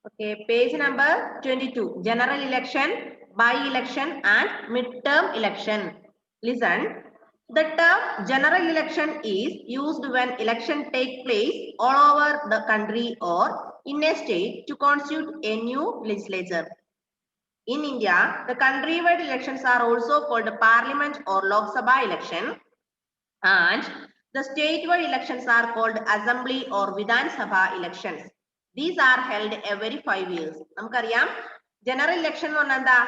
Okay, page number 22. General election, by-election and midterm election. Listen. The term general election is used when election take place all over the country or in a state to constitute a new legislature. In India, the country-wide elections are also called Parliament or Lok Sabha election, and the statewide elections are called Assembly or Vidhan Sabha elections. These are held every 5 years. നമുക്കറിയാം general election എന്ന് പറഞ്ഞാൽ എന്താ?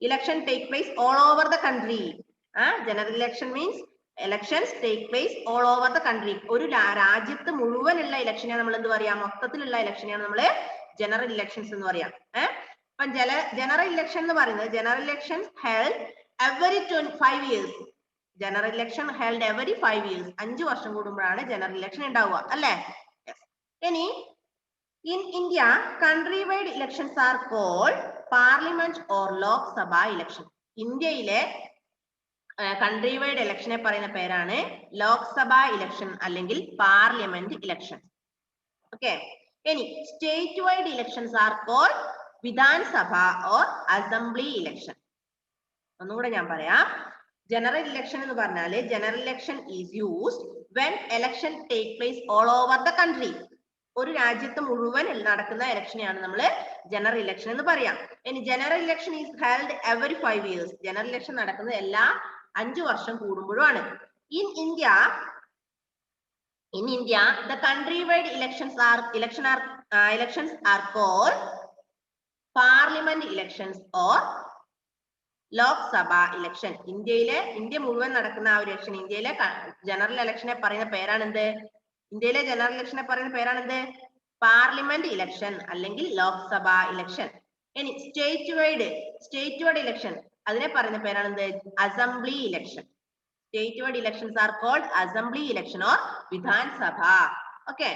Election take place all over the country. General election means elections take place all over the country. ഒരു രാജ്യത്ത് മുഴുവനുള്ള ഇലക്ഷനെയാണ് നമ്മൾ എന്ത് പറയാ? മൊത്തത്തിലുള്ള ഇലക്ഷനെയാണ് നമ്മൾ general elections എന്ന് പറയാം. അപ്പം general election എന്ന് പറയുന്നത് general elections held every 5 years. General election held every 5 years. 5 വർഷം കൂടുമ്പോഴാണ് general election ഉണ്ടാവുക അല്ലേ? ഇനി in India, country-wide elections are called Parliament or Lok Sabha election. ഇന്ത്യയിലെ country-wide election പറയുന്ന പേരാണ് ലോക് സഭ ഇലക്ഷൻ അല്ലെങ്കിൽ പാർലമെന്റ് ഇലക്ഷൻ. Okay. ഇനി statewide elections are called Vidhan സഭ or assembly election. ഒന്നുകൂടെ ഞാൻ പറയാം. General election എന്ന് പറഞ്ഞാൽ general election is used when election take place all over the country. ഒരു രാജ്യത്ത് മുഴുവൻ നടക്കുന്ന ഇലക്ഷനെയാണ് നമ്മൾ general election എന്ന് പറയാം. ഇനി general election is held every 5 years. general election നടക്കുന്നത് എല്ലാ 5 വർഷം കൂടുമ്പോഴാണ്. In India, the country-wide elections are called parliament elections or ലോക് സഭ ഇലക്ഷൻ. ഇന്ത്യ മുഴുവൻ നടക്കുന്ന ആ ഒരു ഇലക്ഷൻ, ഇന്ത്യയിലെ ജനറൽ ഇലക്ഷനെ പറയുന്ന പേരാണെന്ത്? പാർലമെന്റ് ഇലക്ഷൻ അല്ലെങ്കിൽ ലോക് സഭ ഇലക്ഷൻ. ഇനി സ്റ്റേറ്റ് വൈഡ് ഇലക്ഷൻ അതിനെ പറയുന്ന പേരാണെന്ത്? Assembly election. Statewide elections are called assembly election or Vidhan Sabha. Okay.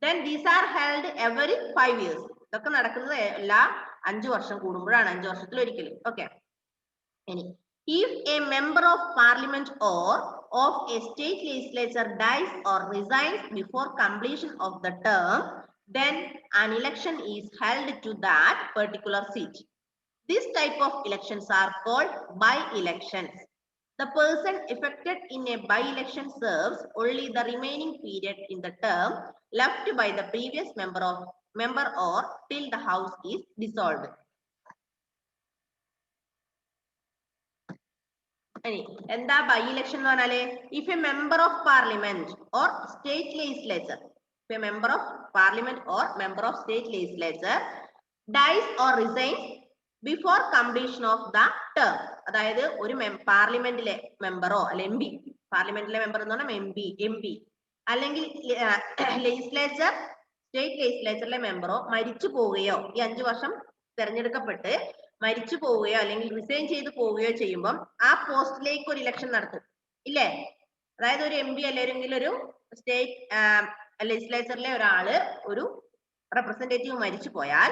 Then these are held every 5 years. ഇതൊക്കെ നടക്കുന്നത് എല്ലാ 5 വർഷം കൂടുമ്പോഴാണ്, 5 വർഷത്തിൽ ഒരിക്കൽ. Okay. If a member of parliament or of a state legislature dies or resigns before completion of the term, then an election is held to that particular seat. This type of elections are called by-elections. The person affected in a by-election serves only the remaining period in the term left by the previous member or till the house is dissolved. എന്താ by-election എന്ന് പറഞ്ഞാല്? If a member of parliament or state legislature, if a member of parliament or member of state legislature dies or resigns before completion of the term, അതായത് ഒരു പാർലമെന്റിലെ മെമ്പറോ അല്ലെ M P, പാർലമെന്റിലെ member എന്ന് പറഞ്ഞാൽ എം പി അല്ലെങ്കിൽ legislature, state ലെജിസ്ലേച്ചറിലെ മെമ്പറോ മരിച്ചു പോവുകയോ, ഈ 5 വർഷം തെരഞ്ഞെടുക്കപ്പെട്ട് മരിച്ചു പോവുകയോ അല്ലെങ്കിൽ റിസൈൻ ചെയ്ത് പോവുകയോ ചെയ്യുമ്പോൾ ആ പോസ്റ്റിലേക്ക് ഒരു ഇലക്ഷൻ നടത്തും ഇല്ലേ? അതായത് ഒരു എം പി അല്ലെങ്കിൽ ഒരു സ്റ്റേറ്റ് ലെജിസ്ലേച്ചറിലെ ഒരാള്, ഒരു റെപ്രസെന്റേറ്റീവ് മരിച്ചു പോയാൽ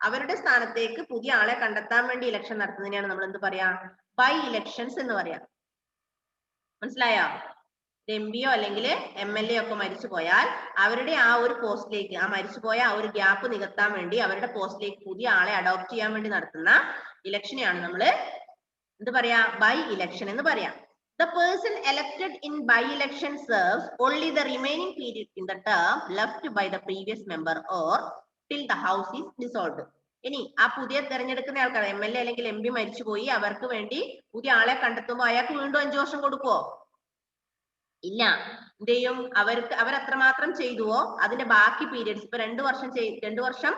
അവരുടെ സ്ഥാനത്തേക്ക് പുതിയ ആളെ കണ്ടെത്താൻ വേണ്ടി ഇലക്ഷൻ നടത്തുന്നതിനെയാണ് നമ്മൾ എന്ത് പറയാ? ബൈ ഇലക്ഷൻസ് എന്ന് പറയാം. മനസ്സിലായോ? എം പിയോ അല്ലെങ്കിൽ MLA ഒക്കെ മരിച്ചു പോയാൽ അവരുടെ ആ ഒരു പോസ്റ്റിലേക്ക്, ആ മരിച്ചുപോയ ആ ഒരു ഗ്യാപ്പ് നികത്താൻ വേണ്ടി അവരുടെ പോസ്റ്റിലേക്ക് പുതിയ ആളെ അഡോപ്റ്റ് ചെയ്യാൻ വേണ്ടി നടത്തുന്ന ഇലക്ഷനെയാണ് നമ്മൾ എന്ത് പറയാ? ബൈ ഇലക്ഷൻ എന്ന് പറയാം. The person elected in by-election serves only the remaining period in the term left by the previous member or till the house is dissolved. ഇനി ആ പുതിയ തെരഞ്ഞെടുക്കുന്ന ആൾക്കാർ MLA അല്ലെങ്കിൽ MP മരിച്ചുപോയി, അവർക്ക് വേണ്ടി പുതിയ ആളെ കണ്ടെത്തുമ്പോൾ അയാൾക്ക് വീണ്ടും 5 വർഷം കൊടുക്കുവോ? ഇല്ല. എന്ത് ചെയ്യും? അവരത്രമാത്രം ചെയ്തുവോ അതിന്റെ ബാക്കി പീരിയഡ്സ്, ഇപ്പൊ 2 വർഷം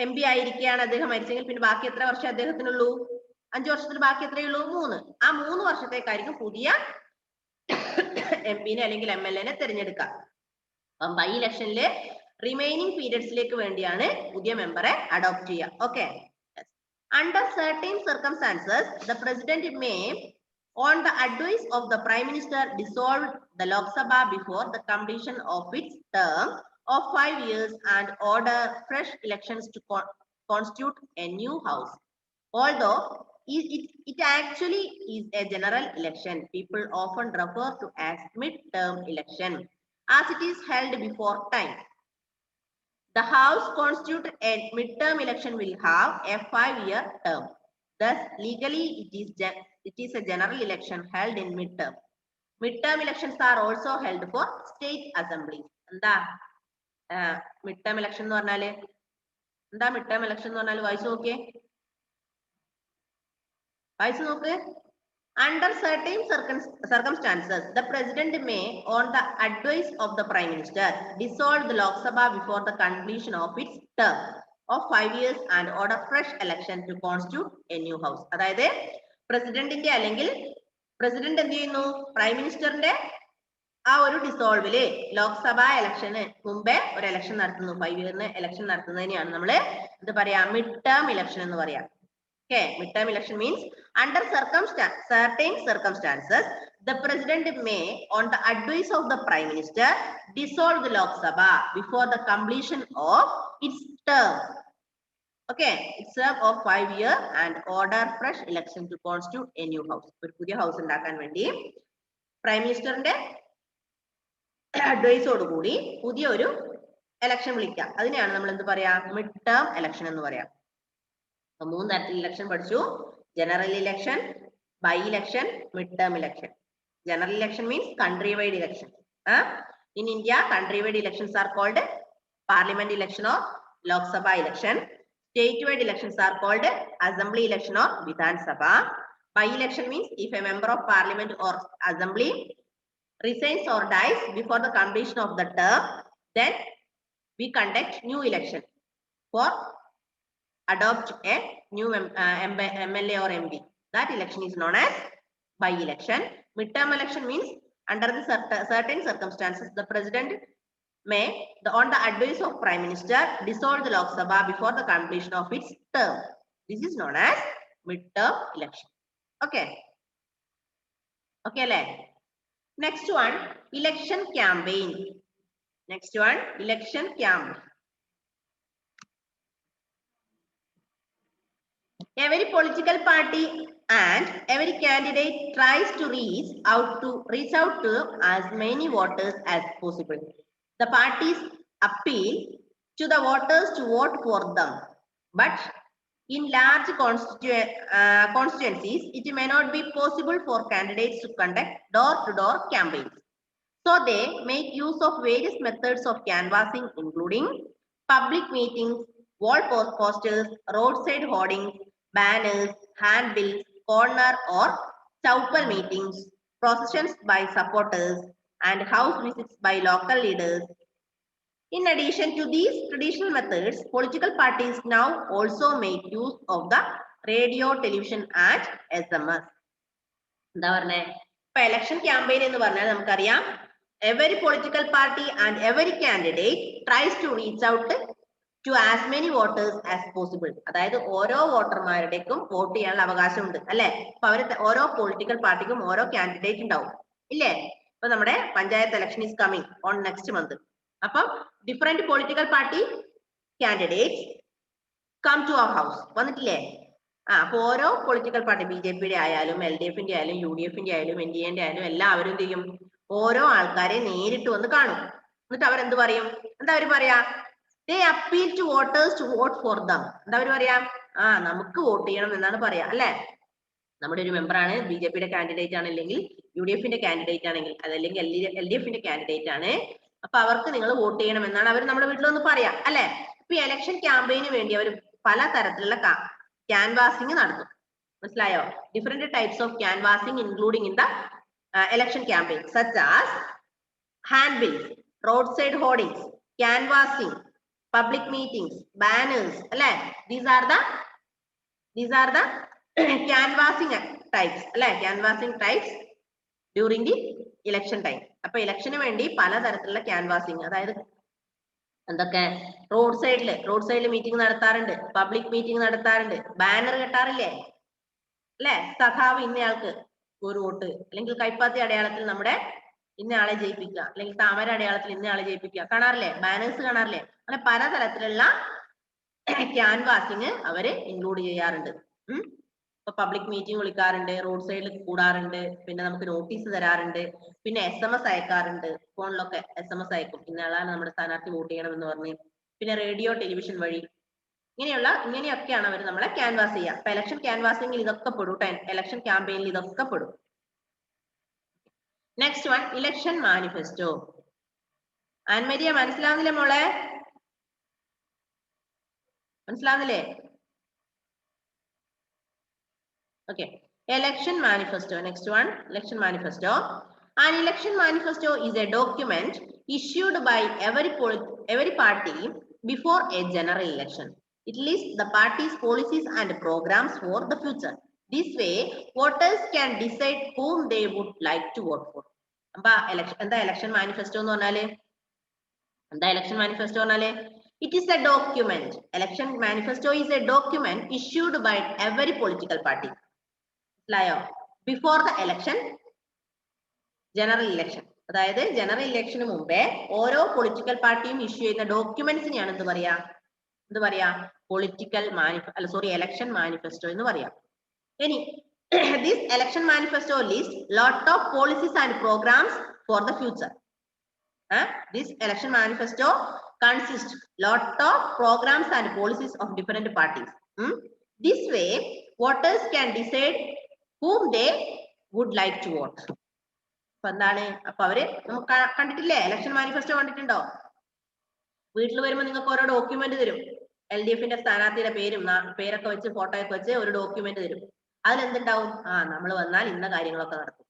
MP ആയിരിക്കുകയാണ് അദ്ദേഹം മരിച്ചെങ്കിൽ പിന്നെ ബാക്കി എത്ര വർഷം അദ്ദേഹത്തിനുള്ളൂ? 5 വർഷത്തിൽ ബാക്കി എത്രയുള്ളൂ? 3. ആ 3 വർഷത്തേക്കായിരിക്കും പുതിയ MP അല്ലെങ്കിൽ MLA തിരഞ്ഞെടുക്കുക. അപ്പം ബൈ ഇലക്ഷനിലെ റിമൈനിങ് പീരിയഡ്സിലേക്ക് വേണ്ടിയാണ് പുതിയ മെമ്പറെ അഡോപ്റ്റ് ചെയ്യുക. Okay. Under certain circumstances the president may on the advice of the prime minister dissolve the Lok Sabha before the completion of its term of 5 years and order fresh elections to constitute a new house. Although it actually is a general election, people often refer to as mid-term election as it is held before time. The House constituted a midterm election will have a 5-year term. Thus, legally, it is a general election held in midterm. Midterm elections are also held for state assemblies. എന്താ midterm election എന്ന് പറഞ്ഞാല് എന്താ midterm election എന്ന് പറഞ്ഞാല് വായിച്ചു നോക്കിയേ Under certain circumstances, the President may, on the advice of the Prime Minister, dissolve the Lok Sabha before the completion of its term of 5 years and order fresh election to constitute a new house. അതായത് പ്രസിഡന്റിന്റെ അല്ലെങ്കിൽ president എന്ത് ചെയ്യുന്നു prime മിനിസ്റ്ററിന്റെ ആ ഒരു ഡിസോൾവില് ലോക്സഭ ഇലക്ഷന് മുമ്പേ ഒരു ഇലക്ഷൻ നടത്തുന്നു 5 ഇയറിന് ഇലക്ഷൻ നടത്തുന്നതിനെയാണ് നമ്മൾ എന്ത് പറയാ മിഡ് ടേം ഇലക്ഷൻ എന്ന് പറയാ. Okay, midterm election means under certain circumstances, the president may, on the advice of the prime minister, dissolve the Lok Sabha before the completion of its term. Okay, its term of 5 years and order fresh election to constitute a new house. ഒരു പുതിയ house ഉണ്ടാക്കാൻ വേണ്ടി prime മിനിസ്റ്ററിന്റെ അഡ്വൈസോടുകൂടി പുതിയ ഒരു election വിളിക്കാം. അതിനെയാണ് നമ്മൾ എന്ത് പറയാ മിഡ് ടേം ഇലക്ഷൻ എന്ന് പറയാം. മൂന്ന് തരത്തിൽ ഇലക്ഷൻ പഠിച്ചു. General election, by election, mid term election. General election means country wide election. In India, country wide elections are called parliament election or Lok Sabha election. State wide elections are called assembly election or Vidhan Sabha. By election means if a member of parliament or assembly resigns or dies before the completion of the term, then we conduct new election for adopt a new MLA or MP. That election is known as by election. Midterm election means under the certain circumstances, the president may, on the advice of prime minister, dissolve the Lok Sabha before the completion of its term. This is known as midterm election. Okay. Okay, next one, election campaign. Next one, election campaign. Every political party and every candidate tries to reach out to as many voters as possible. The parties appeal to the voters to vote for them, but in large constituencies, it may not be possible for candidates to conduct door-to-door campaigns. So they make use of various methods of canvassing, including public meetings, wall posters, roadside hoardings, banners, handbills, corner or chowpal meetings, processions by supporters, and house visits by local leaders. In addition to these traditional methods, political parties now also make use of the radio, television, and SMS. എന്താ പറഞ്ഞേ ഇപ്പൊ election campaign എന്ന് പറഞ്ഞാൽ നമുക്കറിയാം every political party and every candidate tries to reach out to as many voters as possible. അതായത് ഓരോ വോട്ടർമാരുടേക്കും vote ചെയ്യാനുള്ള അവകാശമുണ്ട് അല്ലെ. അപ്പൊ അവര് ഓരോ പൊളിറ്റിക്കൽ പാർട്ടിക്കും ഓരോ കാൻഡിഡേറ്റ് ഉണ്ടാവും ഇല്ലേ. ഇപ്പൊ നമ്മുടെ panchayat election is coming on next month. അപ്പം different political party candidates come to our house വന്നിട്ടില്ലേ. അപ്പൊ ഓരോ പൊളിറ്റിക്കൽ പാർട്ടി BJPയുടെ ആയാലും LDFന്റെ ആയാലും UDFന്റെ ആയാലും NDAന്റെ ആയാലും എല്ലാവരും എന്ത് ചെയ്യും ഓരോ ആൾക്കാരെ നേരിട്ട് വന്ന് കാണും. എന്നിട്ട് അവരെന്ത് പറയും എന്താ അവര് പറയാ they appeal to voters to vote for them. എന്താ അവര് പറയാ നമുക്ക് വോട്ട് ചെയ്യണം എന്നാണ് പറയാ അല്ലെ. നമ്മുടെ ഒരു മെമ്പർ ആണ് BJPയുടെ കാൻഡിഡേറ്റ് ആണ് അല്ലെങ്കിൽ UDFന്റെ കാൻഡിഡേറ്റ് ആണെങ്കിൽ അതല്ലെങ്കിൽ LDFന്റെ കാൻഡിഡേറ്റ് ആണ് അപ്പൊ അവർക്ക് നിങ്ങൾ വോട്ട് ചെയ്യണം എന്നാണ് അവർ നമ്മുടെ വീട്ടിൽ വന്ന് പറയാ അല്ലെ. ഇപ്പൊ ഇലക്ഷൻ ക്യാമ്പയിന് വേണ്ടി അവർ പല തരത്തിലുള്ള ക്യാൻവാസിംഗ് നടത്തും. മനസ്സിലായോ. Different types of canvassing including in the election campaign such as handbills, roadside hoardings, canvassing, public meetings, banners. Alle, these are the canvassing types. Alle, canvassing types during the election time. Appo election vendi pala tarathilla canvassing adayathu എന്തൊക്കെ road സൈഡിൽ meeting നടത്താറുണ്ട്, public meeting നടത്താറുണ്ട്, banner കെട്ടാറില്ലേ അല്ലെ. സഖാവ് ഇന്നയാൾക്ക് ഒരു vote, അല്ലെങ്കിൽ കൈപ്പാത്തി അടയാളത്തിൽ നമ്മുടെ ഇന്നയാളെ ജയിപ്പിക്കുക, അല്ലെങ്കിൽ താമര അടയാളത്തിൽ ഇന്നയാളെ ജയിപ്പിക്കുക, കാണാറില്ലേ ബാനേഴ്സ് കാണാറില്ലേ. അങ്ങനെ പലതരത്തിലുള്ള ക്യാൻവാസിങ് അവര് ഇൻക്ലൂഡ് ചെയ്യാറുണ്ട്. ഇപ്പൊ പബ്ലിക് മീറ്റിംഗ് വിളിക്കാറുണ്ട്, റോഡ് സൈഡിൽ കൂടാറുണ്ട്, പിന്നെ നമുക്ക് നോട്ടീസ് തരാറുണ്ട്, പിന്നെ SMS അയക്കാറുണ്ട്. ഫോണിലൊക്കെ SMS അയക്കും, ഇന്നയാളാണ് നമ്മുടെ സ്ഥാനാർത്ഥി വോട്ട് ചെയ്യണം എന്ന് പറഞ്ഞ്. പിന്നെ റേഡിയോ ടെലിവിഷൻ വഴി ഇങ്ങനെയൊക്കെയാണ് അവർ നമ്മളെ ക്യാൻവാസ് ചെയ്യുക. അപ്പൊ ഇലക്ഷൻ ക്യാൻവാസിംഗിൽ ഇതൊക്കെ പെടും, ഇലക്ഷൻ ക്യാമ്പയിനിൽ ഇതൊക്കെ പെടും. Next one election manifesto. Annmaria മനസ്സിലാവുന്നില്ലേ മോളെ? മനസ്സിലാവുന്നില്ലേ? Okay, election manifesto. Next one, election manifesto. An election manifesto is a document issued by every party before a general election. It lists the party's policies and programs for the future. This way, voters can decide whom they would like to vote for. Election manifesto എന്ന് പറഞ്ഞാല് എന്താ election manifesto പറഞ്ഞാല്? It is a document. Election manifesto is a document issued by every political party. Before the election, general election, അതായത് general ഇലക്ഷന് മുമ്പേ ഓരോ political പാർട്ടിയും issue ചെയ്യുന്ന ഡോക്യുമെന്റ്സിനെയാണ് എന്ത് പറയാ ഇലക്ഷൻ മാനിഫെസ്റ്റോ എന്ന് പറയാം. ഇനി this election manifesto list lot of policies and programmes for the future. This election manifesto consists lot of programs and policies of different parties. This way, voters can decide whom they would like to vote. അപ്പൊ എന്താണ്? അപ്പൊ അവര് കണ്ടിട്ടില്ലേ? Election manifesto കണ്ടിട്ടുണ്ടോ? വീട്ടിൽ വരുമ്പോൾ നിങ്ങൾക്ക് ഓരോ ഡോക്യുമെന്റ് തരും. LDFന്റെ സ്ഥാനാർത്ഥിയുടെ പേരൊക്കെ വെച്ച് ഫോട്ടോ ഒക്കെ വെച്ച് ഒരു ഡോക്യുമെന്റ് തരും. അതിലെന്തുണ്ടാവും? നമ്മൾ വന്നാൽ ഇന്ന കാര്യങ്ങളൊക്കെ നടത്തും.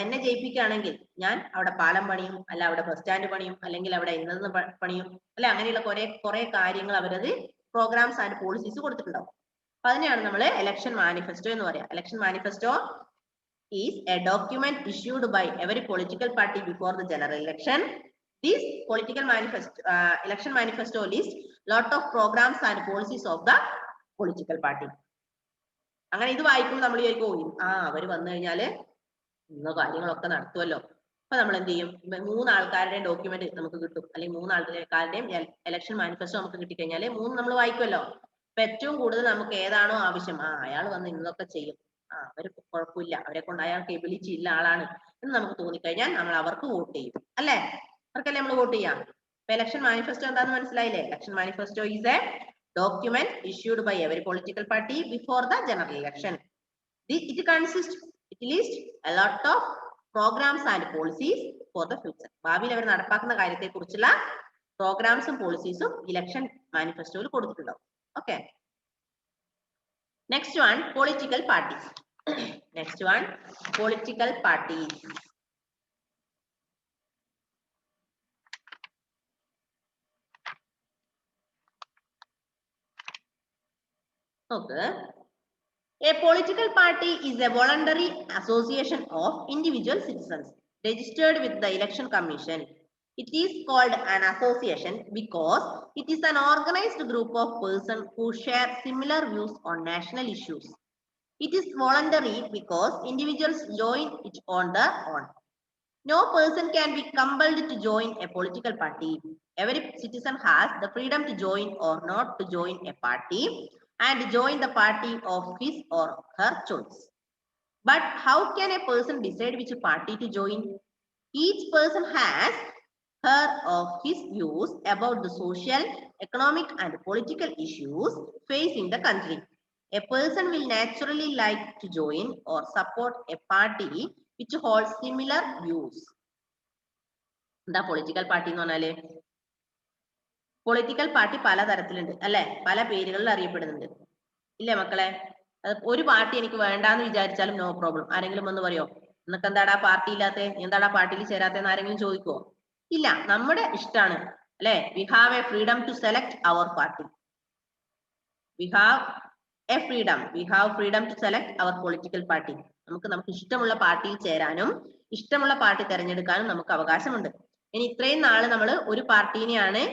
എന്നെ ജയിപ്പിക്കുകയാണെങ്കിൽ ഞാൻ അവിടെ പാലം പണിയും, അല്ല അവിടെ ബസ് സ്റ്റാൻഡ് പണിയും, അല്ലെങ്കിൽ അവിടെ ഇന്നത് പണിയും, അല്ലെ അങ്ങനെയുള്ള കുറെ കാര്യങ്ങൾ അവരത് പ്രോഗ്രാംസ് ആൻഡ് പോളിസീസ് കൊടുത്തിട്ടുണ്ടാവും. അപ്പൊ അതിനെയാണ് നമ്മൾ ഇലക്ഷൻ മാനിഫെസ്റ്റോ എന്ന് പറയാം. Election manifesto is a document issued by every political party before the general election. This election manifesto list lot of programmes and policies of the political party. അങ്ങനെ ഇത് വായിക്കുമ്പോൾ നമ്മൾ വിചാരിക്കും അവര് വന്നു കഴിഞ്ഞാല് ഇന്ന കാര്യങ്ങളൊക്കെ നടത്തുമല്ലോ. അപ്പൊ നമ്മൾ എന്ത് ചെയ്യും? 3 ആൾക്കാരുടെയും ഡോക്യുമെന്റ് നമുക്ക് കിട്ടും, അല്ലെങ്കിൽ 3 ആൾക്കാരുടെയും ഇലക്ഷൻ മാനിഫെസ്റ്റോ നമുക്ക് കിട്ടിക്കഴിഞ്ഞാല് 3 നമ്മൾ വായിക്കുമല്ലോ. അപ്പൊ ഏറ്റവും കൂടുതൽ നമുക്ക് ഏതാണോ ആവശ്യം, അയാൾ വന്ന് ഇന്നൊക്കെ ചെയ്യും, അവര് കുഴപ്പമില്ല, അവരെ കൊണ്ട് അയാൾക്ക് എബിലിറ്റി ഇല്ല ആളാണ് എന്ന് നമുക്ക് തോന്നിക്കഴിഞ്ഞാൽ നമ്മൾ അവർക്ക് വോട്ട് ചെയ്യും, അല്ലെ? അവർക്കല്ലേ നമ്മൾ വോട്ട് ചെയ്യാം. അപ്പൊ ഇലക്ഷൻ മാനിഫെസ്റ്റോ എന്താന്ന് മനസ്സിലായില്ലേ? Election manifesto is A document issued by every political party before the general election. It lists a lot of programs and policies for the future. ഭാവിയിൽ അവർ നടപ്പാക്കുന്ന കാര്യത്തെ കുറിച്ചുള്ള പ്രോഗ്രാംസും പോളിസീസും ഇലക്ഷൻ മാനിഫെസ്റ്റോയിൽ കൊടുത്തിട്ടുണ്ടാവും. Okay, next one political parties. Next one political parties. Okay. A political party is a voluntary association of individual citizens registered with the Election Commission. It is called an association because it is an organized group of persons who share similar views on national issues. It is voluntary because individuals join it on their own. No person can be compelled to join a political party. Every citizen has the freedom to join or not to join a party and join the party of his or her choice. But how can a person decide which party to join? Each person has her or his views about the social, economic and political issues facing the country. A person will naturally like to join or support a party which holds similar views. The political party എന്ന് പറഞ്ഞാല്, political party പലതരത്തിലുണ്ട് അല്ലെ, പല പേരുകളിൽ അറിയപ്പെടുന്നുണ്ട് ഇല്ലേ മക്കളെ? ഒരു party എനിക്ക് വേണ്ടാന്ന് വിചാരിച്ചാലും നോ പ്രോബ്ലം. ആരെങ്കിലും ഒന്ന് പറയോ നിനക്ക് എന്താടാ പാർട്ടി ഇല്ലാത്ത, എന്താടാ പാർട്ടിയിൽ ചേരാത്തെന്ന് ആരെങ്കിലും ചോദിക്കുവോ? ഇല്ല, നമ്മുടെ ഇഷ്ടമാണ് അല്ലെ. We have a freedom to select our party. We have freedom to select our political party. നമുക്ക് ഇഷ്ടമുള്ള പാർട്ടിയിൽ ചേരാനും ഇഷ്ടമുള്ള പാർട്ടി തിരഞ്ഞെടുക്കാനും നമുക്ക് അവകാശമുണ്ട്. ഇനി ഇത്രയും നാള് നമ്മൾ ഒരു പാർട്ടീനെയാണ്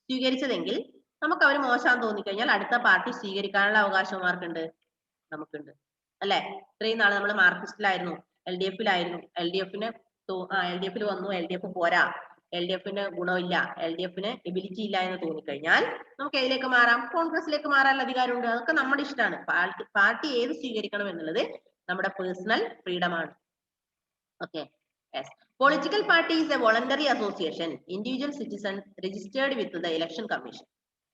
സ്വീകരിച്ചതെങ്കിൽ നമുക്ക് അവർ മോശം തോന്നിക്കഴിഞ്ഞാൽ അടുത്ത പാർട്ടി സ്വീകരിക്കാനുള്ള അവകാശം ആർക്കുണ്ട്? നമുക്കുണ്ട് അല്ലെ. ഇത്രയും നാള് നമ്മൾ മാർക്സിസ്റ്റിലായിരുന്നു, LDFിലായിരുന്നു, LDFിൽ വന്നു, LDF പോരാ, LDFന് ഗുണമില്ല, LDFന് എബിലിറ്റി ഇല്ല എന്ന് തോന്നിക്കഴിഞ്ഞാൽ നമുക്ക് ഏതിലേക്ക് മാറാം? കോൺഗ്രസിലേക്ക് മാറാനുള്ള അധികാരമുണ്ട്. അതൊക്കെ നമ്മുടെ ഇഷ്ടമാണ്. പാർട്ടി ഏത് സ്വീകരിക്കണം എന്നുള്ളത് നമ്മുടെ പേഴ്സണൽ ഫ്രീഡം ആണ്. Okay, yes. Political party is a voluntary association, individual citizen registered with the Election Commission.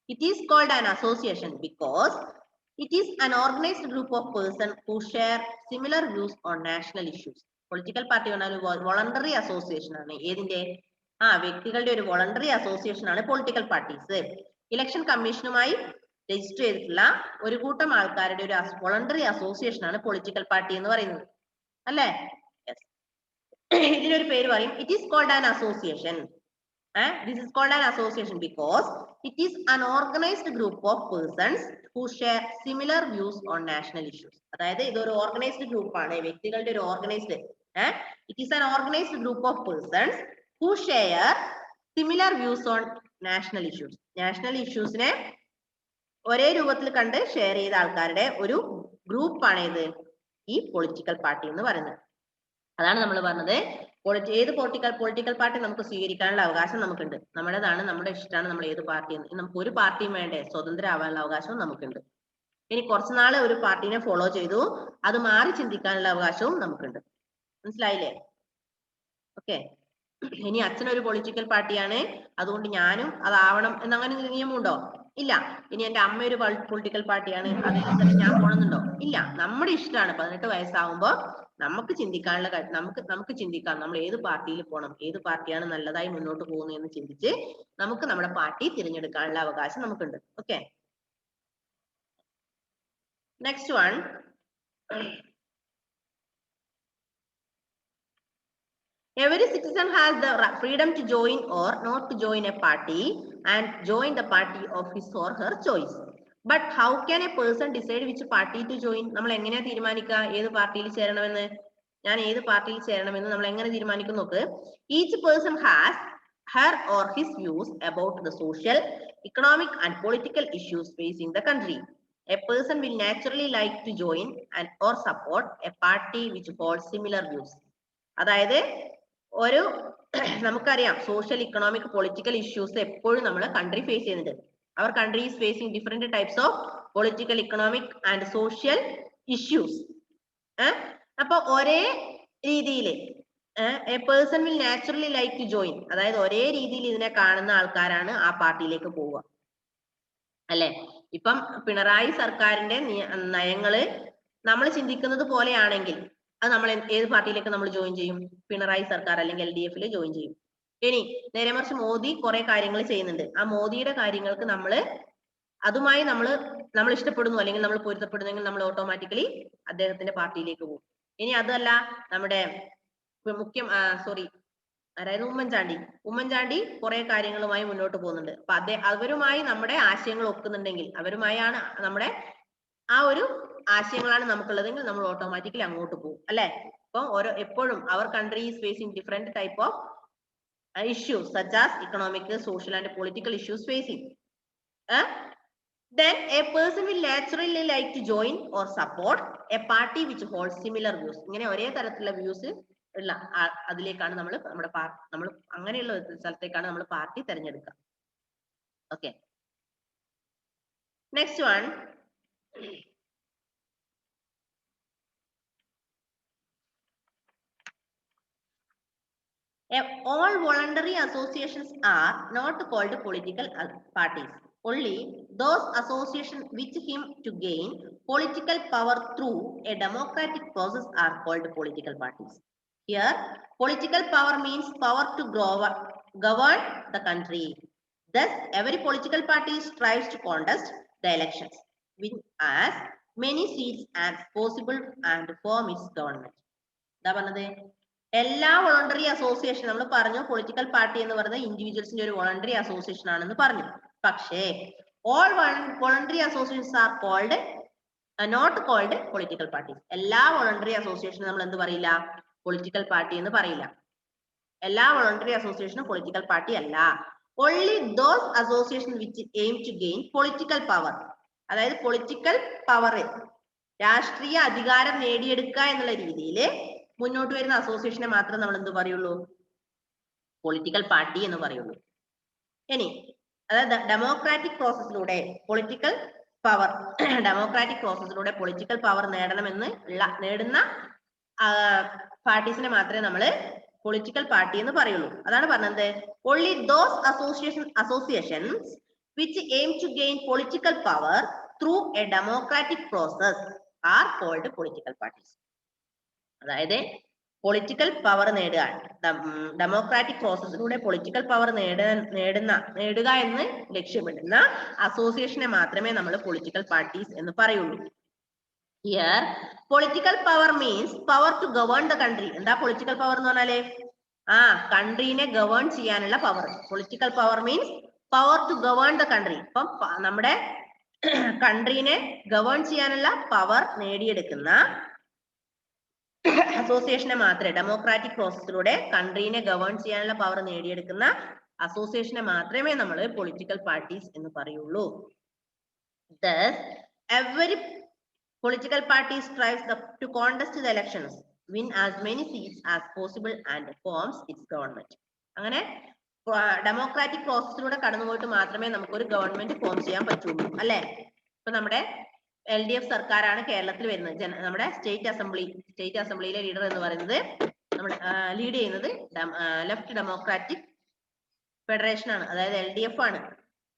It is called an association because it is an organized group of persons who share similar views on national issues. Political party പറഞ്ഞാൽ voluntary association ആണ്. ഏതിന്റെ? വ്യക്തികളുടെ ഒരു voluntary association ആണ് political parties. Election കമ്മീഷനുമായി register ചെയ്തിട്ടുള്ള ഒരു കൂട്ടം ആൾക്കാരുടെ ഒരു voluntary association ആണ് പൊളിറ്റിക്കൽ പാർട്ടി എന്ന് പറയുന്നത്. അല്ലേ? ഇതിനൊരു പേര് പറയും. It is called an association. This is called an association because it is an organized group of persons who share similar views on national issues. അതായത് ഇതൊരു ഓർഗനൈസ്ഡ് ഗ്രൂപ്പ് ആണ്, വ്യക്തികളുടെ ഒരു organised it is an organized group of persons who share similar views on national issues. National ഇഷ്യൂസിനെ ഒരേ രൂപത്തിൽ കണ്ട് share ചെയ്ത ആൾക്കാരുടെ ഒരു ഗ്രൂപ്പാണ് ഇത് ഈ പൊളിറ്റിക്കൽ പാർട്ടി എന്ന് പറയുന്നത്. അതാണ് നമ്മൾ പറഞ്ഞത് ഏത് പൊളിറ്റിക്കൽ പാർട്ടി നമുക്ക് സ്വീകരിക്കാനുള്ള അവകാശം നമുക്കുണ്ട്. നമ്മുടേതാണ്, നമ്മുടെ ഇഷ്ടമാണ് നമ്മൾ ഏത് പാർട്ടി എന്ന്. നമുക്ക് ഒരു പാർട്ടിയും വേണ്ടേ, സ്വതന്ത്രമാവാനുള്ള അവകാശവും നമുക്കുണ്ട്. ഇനി കുറച്ചുനാൾ ഒരു പാർട്ടിനെ ഫോളോ ചെയ്തു, അത് മാറി ചിന്തിക്കാനുള്ള അവകാശവും നമുക്കുണ്ട്. മനസ്സിലായില്ലേ? ഓക്കെ. ഇനി അച്ഛനൊരു പൊളിറ്റിക്കൽ പാർട്ടിയാണ്, അതുകൊണ്ട് ഞാനും അതാവണം എന്നങ്ങനെ നിയമമുണ്ടോ? ഇല്ല. ഇനി എന്റെ അമ്മ ഒരു പൊളിറ്റിക്കൽ പാർട്ടിയാണ്, അതിനനുസരിച്ച് ഞാൻ പോണമെന്നുണ്ടോ? ഇല്ല. നമ്മുടെ ഇഷ്ടമാണ്. 18 വയസ്സാവുമ്പോൾ നമുക്ക് ചിന്തിക്കാനുള്ള നമുക്ക് ചിന്തിക്കാം നമ്മൾ ഏത് പാർട്ടിയിൽ പോകണം, ഏത് പാർട്ടിയാണ് നല്ലതായി മുന്നോട്ട് പോകുന്നത് എന്ന് ചിന്തിച്ച് നമുക്ക് നമ്മുടെ പാർട്ടി തിരഞ്ഞെടുക്കാനുള്ള അവകാശം നമുക്കുണ്ട്. Okay. Next one, every citizen has the freedom to join or not to join a party and join the party of his or her choice. But how can a person decide which party to join? നമ്മൾ എങ്ങനെയാ തീരുമാനിക്കുക ഏത് പാർട്ടിയിൽ ചേരണമെന്ന്? ഞാൻ ഏത് പാർട്ടിയിൽ ചേരണമെന്ന് നമ്മൾ എങ്ങനെ തീരുമാനിക്കും നോക്ക്. Each person has her or his views about the social, economic and political issues facing the country. A person will naturally like to join and or support a party which holds similar views. അതായത് ഒരു നമുക്കറിയാം social, economic, political issues എപ്പോഴും നമ്മൾ country face ചെയ്യുന്നുണ്ട്. Our country is facing different types of political, economic and social issues. അപ്പൊ ഒരേ രീതിയിൽ a person will naturally like to join, അതായത് ഒരേ രീതിയിൽ ഇതിനെ കാണുന്ന ആൾക്കാരാണ് ആ പാർട്ടിയിലേക്ക് പോവുക. അല്ലെ? ഇപ്പം പിണറായി സർക്കാരിന്റെ നയങ്ങള് നമ്മൾ ചിന്തിക്കുന്നത് പോലെയാണെങ്കിൽ അത് നമ്മൾ ഏത് പാർട്ടിയിലേക്ക് നമ്മൾ ജോയിൻ ചെയ്യും? പിണറായി സർക്കാർ അല്ലെങ്കിൽ LDF ജോയിൻ ചെയ്യും. ഇനി നേരെ മറിച്ച് മോദി കുറെ കാര്യങ്ങൾ ചെയ്യുന്നുണ്ട്, ആ മോദിയുടെ കാര്യങ്ങൾക്ക് അതുമായി നമ്മൾ ഇഷ്ടപ്പെടുന്നു അല്ലെങ്കിൽ നമ്മൾ പൊരുത്തപ്പെടുന്നെങ്കിൽ നമ്മൾ ഓട്ടോമാറ്റിക്കലി അദ്ദേഹത്തിന്റെ പാർട്ടിയിലേക്ക് പോകും. ഇനി അതല്ല, നമ്മുടെ അതായത് ഉമ്മൻചാണ്ടി കുറെ കാര്യങ്ങളുമായി മുന്നോട്ട് പോകുന്നുണ്ട്. അപ്പൊ അവരുമായി നമ്മുടെ ആശയങ്ങൾ ഒക്കുന്നുണ്ടെങ്കിൽ, അവരുമായാണ് നമ്മുടെ ആ ഒരു ആശയങ്ങളാണ് നമുക്കുള്ളതെങ്കിൽ നമ്മൾ ഓട്ടോമാറ്റിക്കലി അങ്ങോട്ട് പോകും. അല്ലെ? ഇപ്പൊ എപ്പോഴും our country is facing different type of issues such as economic, social and political issues facing. Then a person will naturally like to join or support a party which holds similar views. ഇങ്ങനെ ഒരേ തരത്തിലുള്ള views ഉള്ള അതിലേക്കാണ് നമ്മൾ അങ്ങനെയുള്ള സ്ഥലത്തേക്കാണ് നമ്മൾ party തിരഞ്ഞെടുക്കുക. Okay. Next one, all voluntary associations are not called political parties. Only those associations which aim to gain political power through a democratic process are called political parties. Here, political power means power to govern the country. Thus, every political party strives to contest the elections, win as many seats as possible and form its government. എന്താ പറഞ്ഞത്? എല്ലാ voluntary association നമ്മൾ പറഞ്ഞു, political party എന്ന് പറയുന്നത് ഇൻഡിവിജ്വൽസിന്റെ ഒരു voluntary association ആണെന്ന് പറഞ്ഞു. പക്ഷേ all voluntary associations are called not called political parties. എല്ലാ വോളണ്ടറി അസോസിയേഷനും നമ്മൾ എന്ത് പറയില്ല? പൊളിറ്റിക്കൽ പാർട്ടി എന്ന് പറയില്ല. എല്ലാ വോളണ്ടറി അസോസിയേഷനും പൊളിറ്റിക്കൽ പാർട്ടി അല്ല. Only those association which aim to gain political power, അതായത് പൊളിറ്റിക്കൽ പവർ, രാഷ്ട്രീയ അധികാരം നേടിയെടുക്കുക എന്നുള്ള രീതിയിൽ മുന്നോട്ട് വരുന്ന അസോസിയേഷനെ മാത്രം നമ്മൾ എന്ത് പറയുള്ളൂ? പൊളിറ്റിക്കൽ പാർട്ടി എന്ന് പറയുള്ളൂ. ഇനി അതായത് ഡെമോക്രാറ്റിക് പ്രോസസ്സിലൂടെ പൊളിറ്റിക്കൽ പവർ നേടണമെന്ന് നേടുന്ന പാർട്ടീസിനെ മാത്രമേ നമ്മൾ പൊളിറ്റിക്കൽ പാർട്ടി എന്ന് പറയുള്ളൂ. അതാണ് പറഞ്ഞത് only those associations which aim to gain political power through a democratic process are called political parties. അതായത് പൊളിറ്റിക്കൽ പവർ നേടുക, ഡെമോക്രാറ്റിക് പ്രോസസ്സിലൂടെ പൊളിറ്റിക്കൽ പവർ നേടുക എന്ന് ലക്ഷ്യമിടുന്ന അസോസിയേഷനെ മാത്രമേ നമ്മൾ പൊളിറ്റിക്കൽ പാർട്ടീസ് എന്ന് പറയുള്ളൂ. Here political power means power to govern the country. എന്താ പൊളിറ്റിക്കൽ പവർ എന്ന് പറഞ്ഞാല്? കൺട്രീനെ ഗവേൺ ചെയ്യാനുള്ള power. Political power means power to govern the country. ഇപ്പം നമ്മുടെ കൺട്രീനെ ഗവേൺ ചെയ്യാനുള്ള പവർ നേടിയെടുക്കുന്ന അസോസിയേഷനെ മാത്രമേ, ഡെമോക്രാറ്റിക് പ്രോസസ്സിലൂടെ കൺട്രീനെ ഗവേൺ ചെയ്യാനുള്ള പവർ നേടിയെടുക്കുന്ന അസോസിയേഷനെ മാത്രമേ നമ്മൾ പൊളിറ്റിക്കൽ പാർട്ടീസ് എന്ന് പറയുള്ളൂ. Thus, every political party strives to contest the elections, win as many seats as possible and forms its government. അങ്ങനെ ഡെമോക്രാറ്റിക് പ്രോസസ്സിലൂടെ കടന്നുപോയിട്ട് മാത്രമേ നമുക്കൊരു ഗവൺമെന്റ് ഫോം ചെയ്യാൻ പറ്റുള്ളൂ, അല്ലെ? ഇപ്പൊ നമ്മുടെ LDF സർക്കാരാണ് കേരളത്തിൽ വരുന്നത്. നമ്മുടെ സ്റ്റേറ്റ് അസംബ്ലിയിലെ ലീഡർ എന്ന് പറയുന്നത് നമ്മുടെ ലീഡ് ചെയ്യുന്നത് ലെഫ്റ്റ് ഡെമോക്രാറ്റിക് ഫെഡറേഷൻ ആണ്, അതായത് LDF ആണ്.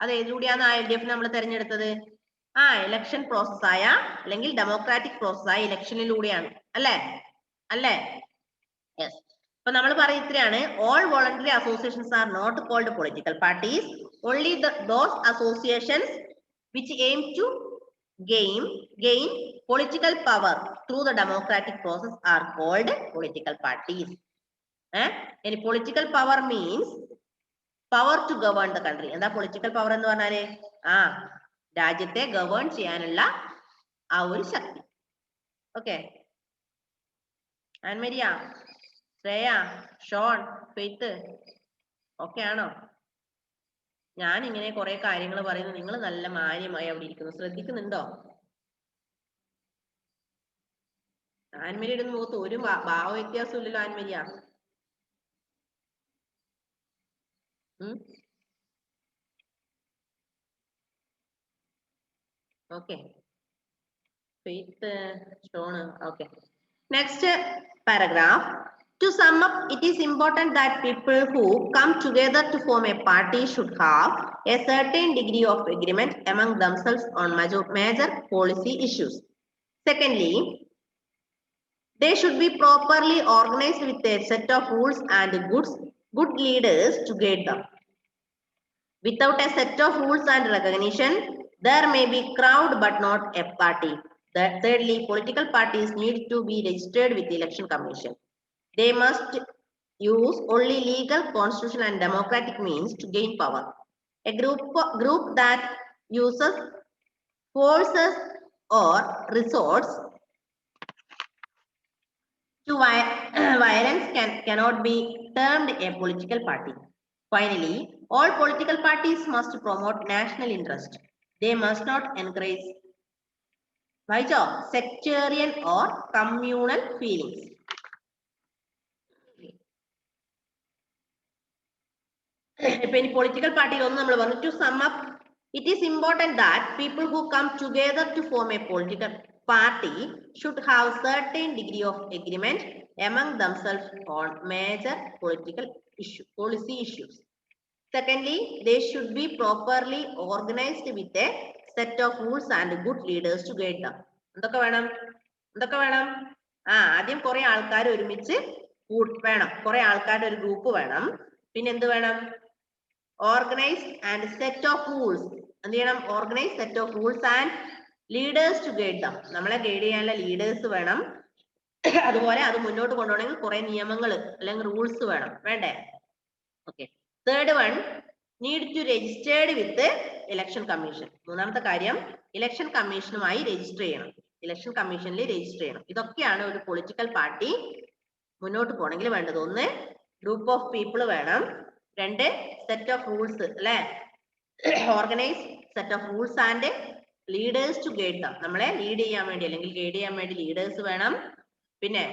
അത് ഏതിലൂടെയാണ് ആ LDF നമ്മൾ തെരഞ്ഞെടുത്തത്? ഇലക്ഷൻ പ്രോസസ്സായ അല്ലെങ്കിൽ ഡെമോക്രാറ്റിക് പ്രോസസ്സായ ഇലക്ഷനിലൂടെയാണ്, അല്ലേ? യെസ്. അപ്പൊ നമ്മൾ പറയുകയാണ് all voluntary associations are not called political parties. Only those associations which aim to gain political power through the democratic process are called political parties. Any political power means power to govern the country. എന്താ political power എന്ന് പറഞ്ഞാല്? രാജ്യത്തെ govern ചെയ്യാനുള്ള ആ ഒരു ശക്തി. Okay, Annmaria, Shreya, Shon, Faith okay ആണോ? ഞാൻ ഇങ്ങനെ കുറെ കാര്യങ്ങൾ പറയുന്നു, നിങ്ങൾ നല്ല മാന്യമായി അവിടെ ഇരിക്കുന്നു. ശ്രദ്ധിക്കുന്നുണ്ടോ? ആൻമരിയുടെ മുഖത്ത് ഒരു ഭാവ വ്യത്യാസം ഇല്ലല്ലോ Annmaria. Okay, Faith, Sean. Okay, next paragraph. To sum up, it is important that people who come together to form a party should have a certain degree of agreement among themselves on major policy issues. Secondly, they should be properly organized with a set of rules and good leaders to guide them. Without a set of rules and recognition, there may be crowd but not a party. Thirdly, political parties need to be registered with the Election Commission. They must use only legal, constitutional and democratic means to gain power. A group that uses forces or resorts to violence cannot be termed a political party. Finally, all political parties must promote national interest. They must not encourage sectarian or communal feelings. Political party to sum up, it is important that people who come together to form a political party should have certain degree of agreement among themselves on major policy issues. Secondly, they should be properly organized with a set of rules and good leaders to guide them. എന്തൊക്കെ വേണം? ആദ്യം കുറെ ആൾക്കാർ ഒരുമിച്ച് വേണം, കുറെ ആൾക്കാരുടെ ഒരു ഗ്രൂപ്പ് വേണം. പിന്നെ എന്ത് വേണം? Organise and set of rules. എന്ത് ചെയ്യണം? Organise, set of rules and leaders to guide them. നമ്മളെ ഗൈഡ് ചെയ്യാനുള്ള ലീഡേഴ്സ് വേണം. അതുപോലെ അത് മുന്നോട്ട് കൊണ്ടുപോകണമെങ്കിൽ കുറെ നിയമങ്ങൾ അല്ലെങ്കിൽ റൂൾസ് വേണ്ടേ? Okay. Third one, need to registered with election commission. മൂന്നാമത്തെ കാര്യം, ഇലക്ഷൻ കമ്മീഷനുമായി രജിസ്റ്റർ ചെയ്യണം, ഇലക്ഷൻ കമ്മീഷനിൽ രജിസ്റ്റർ ചെയ്യണം. ഇതൊക്കെയാണ് ഒരു പൊളിറ്റിക്കൽ പാർട്ടി മുന്നോട്ട് പോകണമെങ്കിൽ വേണ്ടത്. ഒന്ന്, ഗ്രൂപ്പ് ഓഫ് പീപ്പിൾ വേണം. രണ്ട്, സെറ്റ് ഓഫ് റൂൾസ്, അല്ലെ? Organise, set of rules and leaders to guide them. നമ്മളെ ലീഡ് ചെയ്യാൻ വേണ്ടി അല്ലെങ്കിൽ ഗൈഡ് ചെയ്യാൻ വേണ്ടി ലീഡേഴ്സ് വേണം. പിന്നെ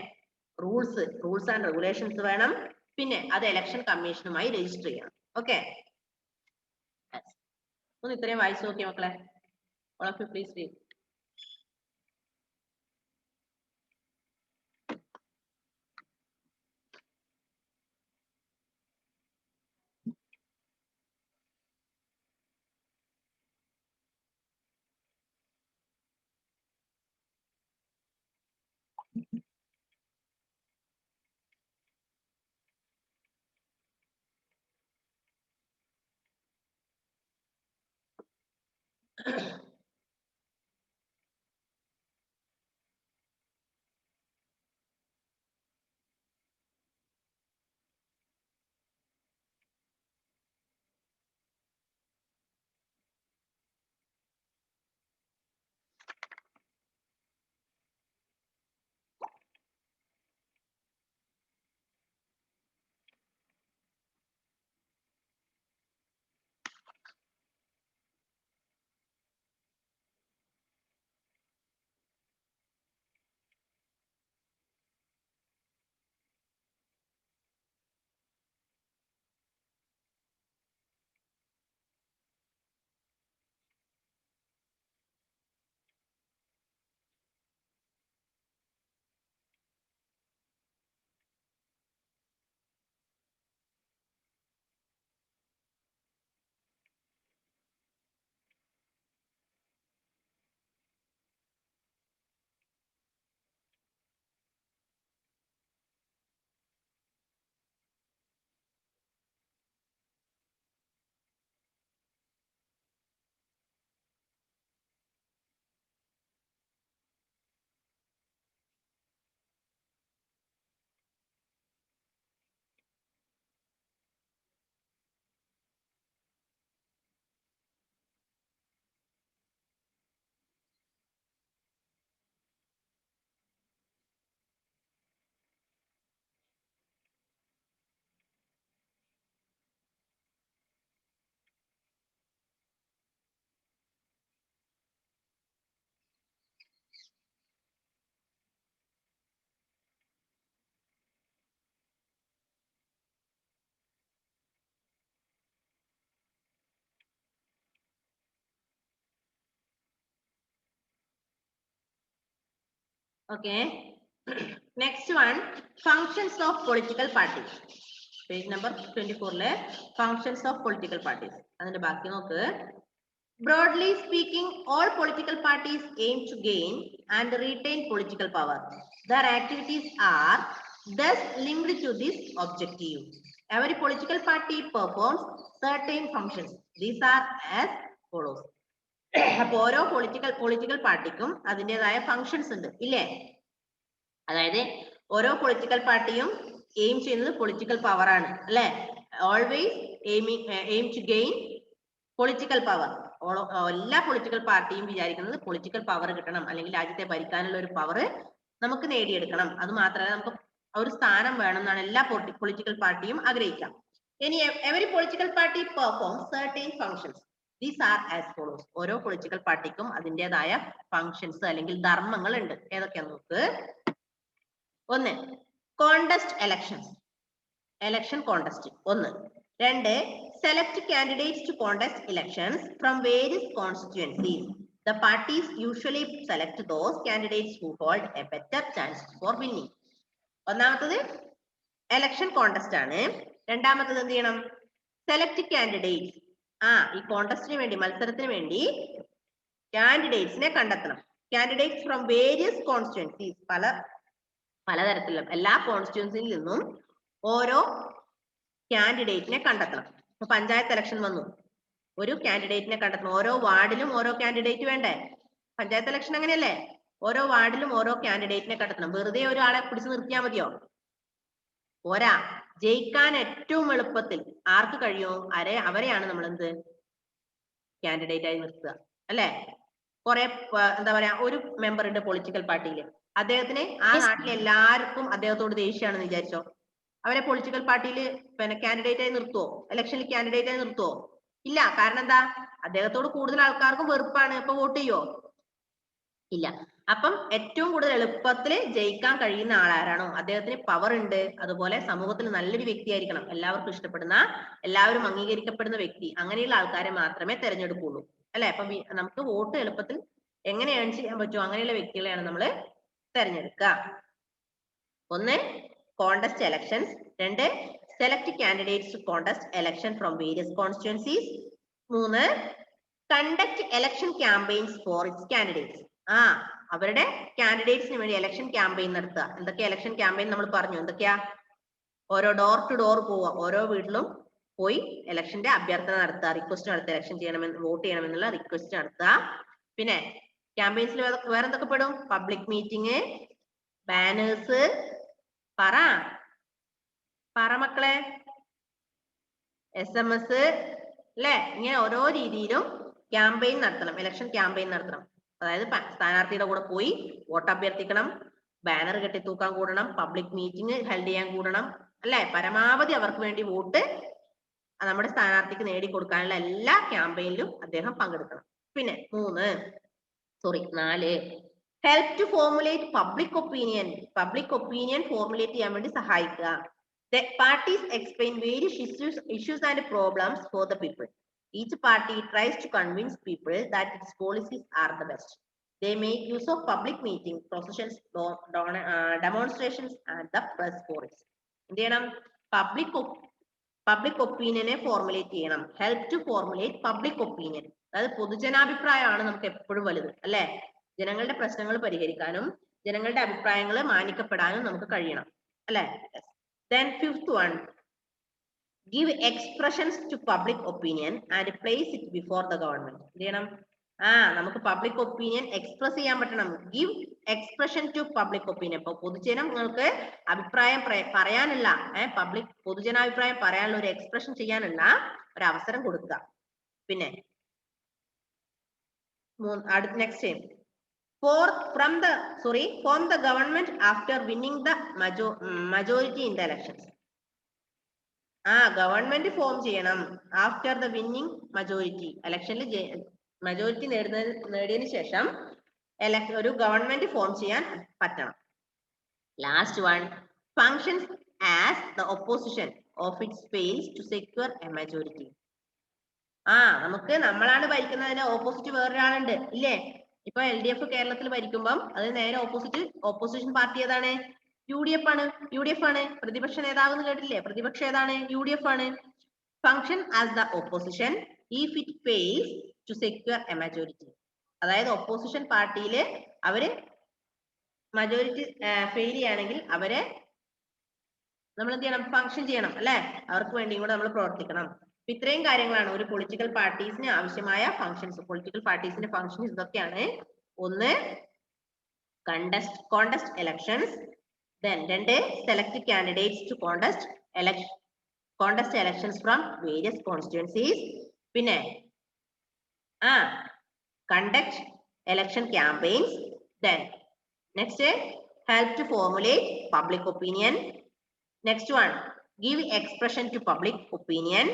റൂൾസ് ആൻഡ് റെഗുലേഷൻസ് വേണം. പിന്നെ അത് ഇലക്ഷൻ കമ്മീഷനുമായി രജിസ്റ്റർ ചെയ്യണം. ഓക്കെ, ഒന്ന് ഇത്രയും വായിച്ചു നോക്കിയ മക്കളെ. All of you please read. Okay. Next one, functions of political parties. Page number 24 functions of political parties. അതിന്റെ ബാക്കി നോക്ക്. Broadly speaking, all political parties aim to gain and retain political power. Their activities are thus linked to this objective. Every political party performs certain functions. These are as follows. അപ്പൊ ഓരോ political പാർട്ടിക്കും അതിൻ്റെതായ functions ഉണ്ട് ഇല്ലേ? അതായത് ഓരോ political പാർട്ടിയും aim ചെയ്യുന്നത് പൊളിറ്റിക്കൽ പവർ ആണ് അല്ലെ? Always aim to gain political power. എല്ലാ പൊളിറ്റിക്കൽ പാർട്ടിയും വിചാരിക്കുന്നത് പൊളിറ്റിക്കൽ പവർ കിട്ടണം, അല്ലെങ്കിൽ രാജ്യത്തെ ഭരിക്കാനുള്ള ഒരു പവർ നമുക്ക് നേടിയെടുക്കണം. അത് മാത്രമല്ല നമുക്ക് ഒരു സ്ഥാനം വേണം എന്നാണ് എല്ലാ പൊളിറ്റിക്കൽ പാർട്ടിയും ആഗ്രഹിക്കാം. ഇനി every political party perform certain functions. These are as follows. ഓരോ പൊളിറ്റിക്കൽ പാർട്ടിക്കും അതിൻ്റെതായ ഫങ്ഷൻസ് അല്ലെങ്കിൽ ധർമ്മങ്ങൾ ഉണ്ട്. ഏതൊക്കെയാന്ന് നോക്ക്. ഒന്ന്, കോണ്ടസ്റ്റ് എലക്ഷൻസ്. എലക്ഷൻ കോണ്ടസ്റ്റ് ഒന്ന്. രണ്ട്, select candidates to contest elections from various constituencies. The parties usually select those candidates who hold a better chance for winning. ഒന്നാമത്തത് എലക്ഷൻ കോണ്ടസ്റ്റ് ആണ്. രണ്ടാമത്തത് എന്ത് ചെയ്യണം? Select candidates. ഈ കോണ്ടസ്റ്റിന് വേണ്ടി, മത്സരത്തിന് വേണ്ടി കാൻഡിഡേറ്റ്സിനെ കണ്ടെത്തണം. Candidates from various constituencies. പലതരത്തിലുള്ള എല്ലാ കോൺസ്റ്റിറ്റ്യുവൻസിയിൽ നിന്നും ഓരോ കാൻഡിഡേറ്റിനെ കണ്ടെത്തണം. ഇപ്പൊ പഞ്ചായത്ത് ഇലക്ഷൻ വന്നു, ഒരു കാൻഡിഡേറ്റിനെ കണ്ടെത്തണം. ഓരോ വാർഡിലും ഓരോ കാൻഡിഡേറ്റ് വേണ്ടേ? പഞ്ചായത്ത് ഇലക്ഷൻ അങ്ങനെയല്ലേ? ഓരോ വാർഡിലും ഓരോ കാൻഡിഡേറ്റിനെ കണ്ടെത്തണം. വെറുതെ ഒരാളെ പിടിച്ചു നിർത്തിയാൽ മതിയോ? പോരാ. ജയിക്കാൻ ഏറ്റവും എളുപ്പത്തിൽ ആർക്ക് കഴിയുമോ അവരെയാണ് നമ്മൾ എന്ത് കാൻഡിഡേറ്റ് ആയി നിർത്തുക അല്ലെ? കുറെ എന്താ പറയാ, ഒരു മെമ്പർ ഉണ്ട് പൊളിറ്റിക്കൽ പാർട്ടിയിൽ, അദ്ദേഹത്തിന് ആ നാട്ടിലെ എല്ലാവർക്കും അദ്ദേഹത്തോട് ദേഷ്യമാണെന്ന് വിചാരിച്ചോ, അവരെ പൊളിറ്റിക്കൽ പാർട്ടിയിൽ പിന്നെ കാൻഡിഡേറ്റ് ആയി നിർത്തുവോ? ഇലക്ഷനിൽ കാൻഡിഡേറ്റ് ആയി നിർത്തുവോ? ഇല്ല. കാരണം എന്താ? അദ്ദേഹത്തോട് കൂടുതൽ ആൾക്കാർക്കും വെറുപ്പാണ്. അപ്പൊ വോട്ട് ചെയ്യോ? ഇല്ല. അപ്പം ഏറ്റവും കൂടുതൽ എളുപ്പത്തിൽ ജയിക്കാൻ കഴിയുന്ന ആളാരാണോ, അദ്ദേഹത്തിന് പവർ ഉണ്ട്, അതുപോലെ സമൂഹത്തിൽ നല്ലൊരു വ്യക്തിയായിരിക്കണം, എല്ലാവർക്കും ഇഷ്ടപ്പെടുന്ന, എല്ലാവരും അംഗീകരിക്കപ്പെടുന്ന വ്യക്തി, അങ്ങനെയുള്ള ആൾക്കാരെ മാത്രമേ തെരഞ്ഞെടുക്കുള്ളൂ അല്ലെ? അപ്പൊ നമുക്ക് വോട്ട് എളുപ്പത്തിൽ എങ്ങനെ ഏൺ ചെയ്യാൻ പറ്റുമോ അങ്ങനെയുള്ള വ്യക്തികളെയാണ് നമ്മൾ തെരഞ്ഞെടുക്കുക. ഒന്ന്, കോണ്ടസ്റ്റ് എലക്ഷൻസ്. രണ്ട്, select candidates to contest election from various constituencies. മൂന്ന്, conduct election campaigns for its candidates. അവരുടെ കാൻഡിഡേറ്റ്സിന് വേണ്ടി എലക്ഷൻ ക്യാമ്പയിൻ നടത്തുക. എന്തൊക്കെയാ എലക്ഷൻ ക്യാമ്പയിൻ നമ്മൾ പറഞ്ഞു? എന്തൊക്കെയാ? ഓരോ ഡോർ ടു ഡോർ പോവുക, ഓരോ വീട്ടിലും പോയി ഇലക്ഷന്റെ അഭ്യർത്ഥന നടത്തുക, റിക്വസ്റ്റ് നടത്തുക, ഇലക്ഷൻ ചെയ്യണമെന്ന്, വോട്ട് ചെയ്യണമെന്നുള്ള റിക്വസ്റ്റ് നടത്തുക. പിന്നെ ക്യാമ്പയിൻസിൽ വേറെ എന്തൊക്കെ പെടും? പബ്ലിക് മീറ്റിംഗ്, ബാനേഴ്സ്, പറ മക്കളെ, SMS അല്ലെ? ഇങ്ങനെ ഓരോ രീതിയിലും ക്യാമ്പയിൻ നടത്തണം, ഇലക്ഷൻ ക്യാമ്പയിൻ നടത്തണം. അതായത് സ്ഥാനാർത്ഥിയുടെ കൂടെ പോയി വോട്ട് അഭ്യർത്ഥിക്കണം, ബാനർ കെട്ടിത്തൂക്കാൻ കൂടണം, പബ്ലിക് മീറ്റിംഗ് ഹെൽഡ് ചെയ്യാൻ കൂടണം അല്ലെ? പരമാവധി അവർക്ക് വേണ്ടി വോട്ട് നമ്മുടെ സ്ഥാനാർത്ഥിക്ക് നേടിക്കൊടുക്കാനുള്ള എല്ലാ ക്യാമ്പയിനിലും അദ്ദേഹം പങ്കെടുക്കണം. പിന്നെ നാല്, help to formulate public opinion formulate ചെയ്യാൻ വേണ്ടി സഹായിക്കുക. The parties explain various issues and problems for the people. Each party tries to convince people that its policies are the best. They make use of public meetings, processions, demonstrations, and the press forums. എന്ത് ചെയ്യണം? Public ഒപ്പീനിയനെ formulate ചെയ്യണം. Help to formulate public opinion. അതായത് പൊതുജനാഭിപ്രായമാണ് നമുക്ക് എപ്പോഴും വലുത് അല്ലെ? ജനങ്ങളുടെ പ്രശ്നങ്ങൾ പരിഹരിക്കാനും ജനങ്ങളുടെ അഭിപ്രായങ്ങൾ മാനിക്കപ്പെടാനും നമുക്ക് കഴിയണം അല്ലെ? Then fifth one, give expressions to public opinion and place it before the government. എന്ത് ചെയ്യണം? നമുക്ക് പബ്ലിക് ഒപ്പീനിയൻ എക്സ്പ്രസ് ചെയ്യാൻ പറ്റണം. Give expression to public opinion. അപ്പൊ പൊതുജനങ്ങൾക്ക് അഭിപ്രായം പറയാനുള്ള പൊതുജനാഭിപ്രായം പറയാനുള്ള ഒരു എക്സ്പ്രഷൻ ചെയ്യാനുള്ള ഒരു അവസരം കൊടുക്കുക. പിന്നെ next, form the government after winning the majority in the elections. Government form ചെയ്യണം ആഫ്റ്റർ ദ വിന്നിംഗ് മജോറിറ്റി. ഇലക്ഷനിൽ മജോറിറ്റി നേടിയതിനു ശേഷം ഒരു ഗവൺമെന്റ് ഫോം ചെയ്യാൻ പറ്റണം. Last one, functions as the opposition of its fails to secure a majority. നമ്മളാണ് ഭരിക്കുന്നതിന് opposite വേറൊരാളുണ്ട് ഇല്ലേ? ഇപ്പൊ LDF കേരളത്തിൽ ഭരിക്കുമ്പം അത് നേരെ ഓപ്പോസിഷൻ പാർട്ടി ഏതാണ്? UDF ആണ്. UDF ആണ്. പ്രതിപക്ഷ നേതാവ് എന്ന് കേട്ടില്ലേ? പ്രതിപക്ഷം ഏതാണ്? UDF ആണ്. Function as the opposition if it fails to secure a majority. അതായത് ഓപ്പോസിഷൻ പാർട്ടിയില് അവര് മജോറിറ്റി ഫെയിൽ ചെയ്യുകയാണെങ്കിൽ അവരെ നമ്മൾ എന്ത് ചെയ്യണം? ഫങ്ഷൻ ചെയ്യണം അല്ലെ? അവർക്ക് വേണ്ടിയും കൂടെ നമ്മൾ പ്രവർത്തിക്കണം. ഇത്രയും കാര്യങ്ങളാണ് ഒരു പൊളിറ്റിക്കൽ പാർട്ടീസിന് ആവശ്യമായ ഫങ്ഷൻസ്. പൊളിറ്റിക്കൽ പാർട്ടീസിന്റെ ഫങ്ഷൻസ് ഇതൊക്കെയാണ്. ഒന്ന്, കോണ്ടസ്റ്റ് elections. Then രണ്ട്, select candidates to contest elections from various constituencies. പിന്നെ conduct election campaigns. Then next, help to formulate public opinion. Next one, give expression to public opinion.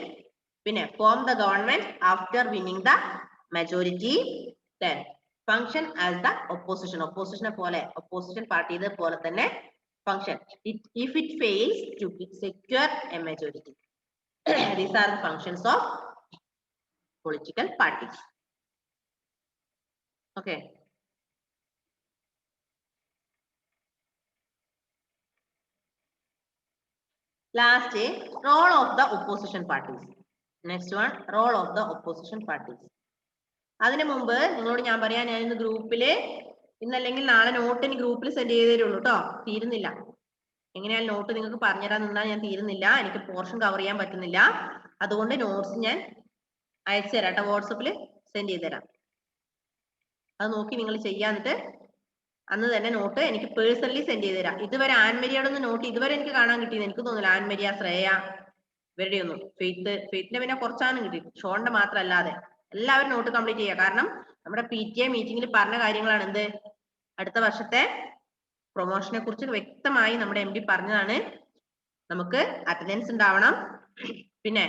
പിന്നെ form the government after winning the majority. Then function as the opposition. Opposition party പോലെ തന്നെ function if it fails to secure a majority. These are the functions of political parties. Okay. Last, role of the opposition parties. Next one, role of the opposition parties. അതിനു മുമ്പ് നിങ്ങളോട് ഞാൻ പറയാം, ഞാൻ ഇന്ന് ഗ്രൂപ്പില് ഇന്നല്ലെങ്കിൽ നാളെ നോട്ടിന് ഗ്രൂപ്പിൽ സെൻഡ് ചെയ്തേ ഉള്ളൂ കേട്ടോ. തീരുന്നില്ല. എങ്ങനെയാലും നോട്ട് നിങ്ങൾക്ക് പറഞ്ഞുതരാൻ നിന്നാൽ ഞാൻ തീരുന്നില്ല. എനിക്ക് പോർഷൻ കവർ ചെയ്യാൻ പറ്റുന്നില്ല. അതുകൊണ്ട് നോട്ട്സ് ഞാൻ അയച്ചു തരാം കേട്ടോ. വാട്സപ്പിൽ സെൻഡ് ചെയ്ത് തരാം. അത് നോക്കി നിങ്ങൾ ചെയ്യാന്നിട്ട് അന്ന് തന്നെ നോട്ട് എനിക്ക് പേഴ്സണലി സെൻഡ് ചെയ്ത് തരാം. ഇതുവരെ ആൻമരിയോടൊന്നും നോട്ട് ഇതുവരെ എനിക്ക് കാണാൻ കിട്ടിയത് എനിക്ക് തോന്നുന്നില്ല. ആൻമരിയ, ശ്രേയ ഇവരുടെ ഒന്നും. ഫെയ്ത്തിന്റെ പിന്നെ കുറച്ചാണ് കിട്ടി. ഷോണിന്റെ മാത്രമല്ലാതെ എല്ലാവരും നോട്ട് കംപ്ലീറ്റ് ചെയ്യുക. കാരണം നമ്മുടെ PTA മീറ്റിംഗിൽ പറഞ്ഞ കാര്യങ്ങളാണ് എന്ത്, അടുത്ത വർഷത്തെ പ്രൊമോഷനെ കുറിച്ച് വ്യക്തമായി നമ്മുടെ MD പറഞ്ഞതാണ്. നമുക്ക് അറ്റൻഡൻസ് ഉണ്ടാവണം. പിന്നെ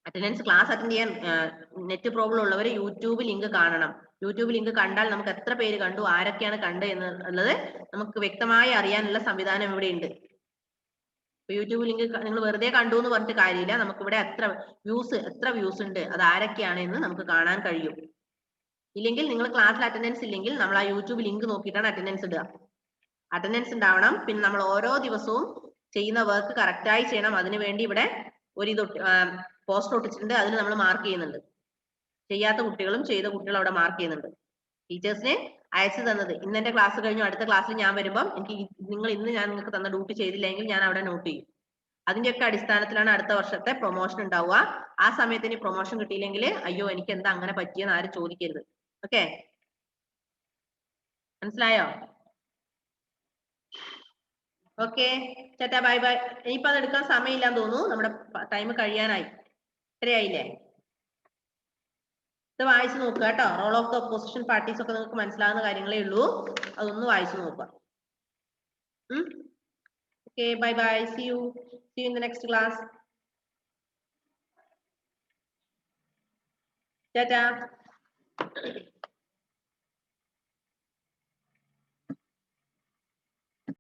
അറ്റൻഡൻസ് ക്ലാസ് അറ്റൻഡ് ചെയ്യാൻ നെറ്റ് പ്രോബ്ലം ഉള്ളവർ യൂട്യൂബ് ലിങ്ക് കാണണം. യൂട്യൂബ് ലിങ്ക് കണ്ടാൽ നമുക്ക് എത്ര പേര് കണ്ടു, ആരൊക്കെയാണ് കണ്ടത് എന്നുള്ളത് നമുക്ക് വ്യക്തമായി അറിയാനുള്ള സംവിധാനം ഇവിടെ ഉണ്ട്. യൂട്യൂബ് ലിങ്ക് നിങ്ങൾ വെറുതെ കണ്ടു എന്ന് പറഞ്ഞിട്ട് കാര്യമില്ല. നമുക്കിവിടെ എത്ര വ്യൂസ് ഉണ്ട്, അത് ആരൊക്കെയാണ് എന്ന് നമുക്ക് കാണാൻ കഴിയും. ഇല്ലെങ്കിൽ നിങ്ങൾ ക്ലാസ്സിൽ അറ്റൻഡൻസ് ഇല്ലെങ്കിൽ നമ്മൾ ആ യൂട്യൂബ് ലിങ്ക് നോക്കിയിട്ടാണ് അറ്റൻഡൻസ് ഇടുക. അറ്റൻഡൻസ് ഉണ്ടാവണം. പിന്നെ നമ്മൾ ഓരോ ദിവസവും ചെയ്യുന്ന വർക്ക് കറക്റ്റായി ചെയ്യണം. അതിനുവേണ്ടി ഇവിടെ ഒരു പോസ്റ്റർ ഒട്ടിച്ചിട്ടുണ്ട്. അതിൽ നമ്മൾ മാർക്ക് ചെയ്യുന്നുണ്ട്. ചെയ്യാത്ത കുട്ടികളും ചെയ്ത കുട്ടികളും അവിടെ മാർക്ക് ചെയ്യുന്നുണ്ട്. ടീച്ചേഴ്സിന് അയച്ചു തന്നത് ഇന്ന് എന്റെ ക്ലാസ് കഴിഞ്ഞു, അടുത്ത ക്ലാസ്സിൽ ഞാൻ വരുമ്പം എനിക്ക് നിങ്ങൾ ഇന്ന് ഞാൻ നിങ്ങൾക്ക് തന്ന ഡ്യൂട്ടി ചെയ്തില്ലെങ്കിൽ ഞാൻ അവിടെ നോട്ട് ചെയ്യും. അതിന്റെയൊക്കെ അടിസ്ഥാനത്തിലാണ് അടുത്ത വർഷത്തെ പ്രൊമോഷൻ ഉണ്ടാവുക. ആ സമയത്ത് ഇനി പ്രൊമോഷൻ കിട്ടിയില്ലെങ്കിൽ അയ്യോ എനിക്ക് എന്താ അങ്ങനെ പറ്റിയെന്ന് ആരും ചോദിക്കരുത്. ഓക്കെ, മനസ്സിലായോ? ഓക്കെ, ചേട്ടാ ബൈ ബൈ. ഇനിയിപ്പോ അത് എടുക്കാൻ സമയമില്ലാന്ന് തോന്നുന്നു. നമ്മുടെ ടൈം കഴിയാനായി. ഇത്രയായില്ലേ? ഇത് വായിച്ചു നോക്കുക കേട്ടോ. Role of the opposition parties ഒക്കെ നിങ്ങൾക്ക് മനസ്സിലാകുന്ന കാര്യങ്ങളേ ഉള്ളൂ. അതൊന്ന് വായിച്ചു നോക്കുക. Okay, bye bye. See you in the next class. Ta-ta.